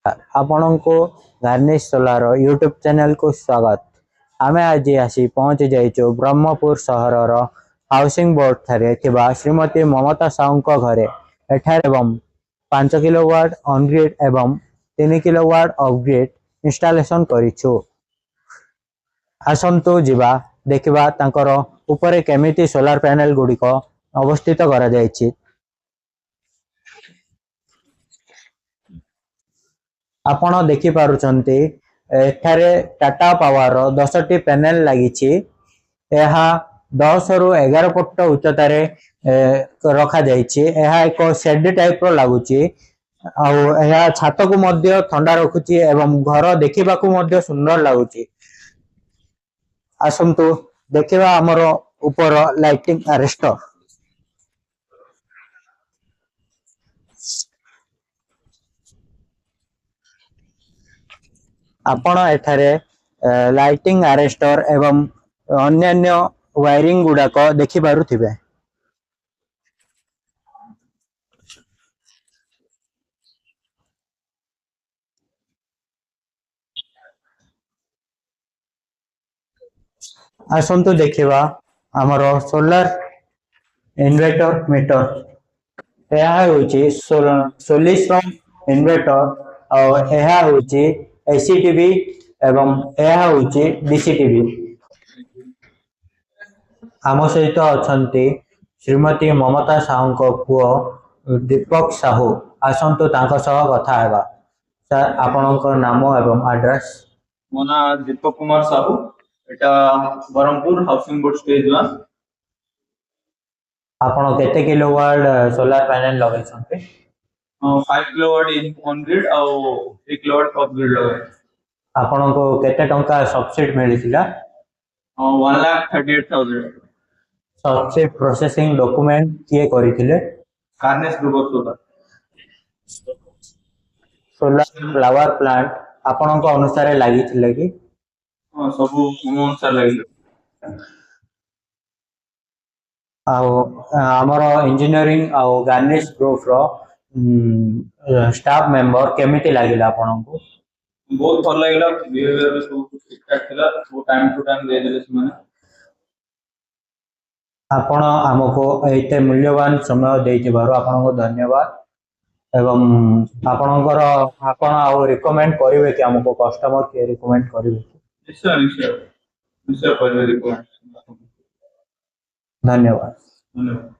आपण को garnish solar YouTube channel को स्वागत। आमे आज आसी पहुंची जाइचु ब्रह्मपुर सहर हाउसिंग बोर्ड ठारे थिबा श्रीमती ममता साहू घरे। एठार एवं 5 किलोवाट ऑन ग्रिड एवं 3 किलोवाट ऑफ ग्रिड इंस्टॉलेशन करिछु। आसंतु जिबा देखिबा तांकर ऊपर केमिति सोलार पैनल गुडी को अवस्थित करा जायछि। आपण देखि पारुचंती एठारे टाटा पावर 10टी पैनल लागिछि। एहा 10 रु 11 फुट उच्चतार रखा जाइछि। एहा एक शेड टाइप रो लागुछि आ एहा छात को मध्य ठंडा रखुछि एवं घर देखिबा को मध्य सुंदर लागुछि। आसंतु देखिबा हमर ऊपर लाइटिंग अरेस्टर। आपण एठारे लाइटिंग अरेस्टर एवं अन्य वायरिंग गुडाक देखि पारुथिबे। आसंतु देखिबा हमर सोलर इन्वर्टर मीटर। यह होची सोल्यूशन इन्वर्टर और यह होची एसी टीवी एवं यह होची डीसी टीवी। आम सहित अछंती श्रीमती ममता साहू को पुओ दीपक साहू। आसंतु तांको सह कथा हेबा। सर आपनकर नाम एवं एड्रेस। मो ना दीपक कुमार साहू। एटा ब्रह्मपुर हाउसिंग बोर्ड स्टेज 1। आपण केते किलोवाट सोलर पैनल लगाइ छथि? 5 किलोवाट इन ऑन ग्रिड और 3 किलोवाट ऑफ ग्रिड लगाइ। आपण को केते टंका सब्सिडी मिलिथिला? 1,38,000। सबसे प्रोसेसिंग डॉक्यूमेंट किए करिथिले? गार्निश group of solar. Solar flower plant आपण को अनुसार लागि थिले कि? सब अनुसार लागि। आमर इंजीनियरिंग और गार्निश ग्रुप रो स्टाफ मेंबर केमिति लागिला आपण को? बहुत भल लागिला। बिहेवियर सब ठीक ठाक थिला। वो टाइम टू टाइम दे देले माने। आपण हमको एते मूल्यवान समय देइथिबारो आपण को धन्यवाद। एवं आपणकर आपण आ रिकमेंड करिवे कि हमको कस्टमर के रिकमेंड करिवे? निश्चय निश्चय निश्चय करिवे रिकमेंड। धन्यवाद। धन्यवाद।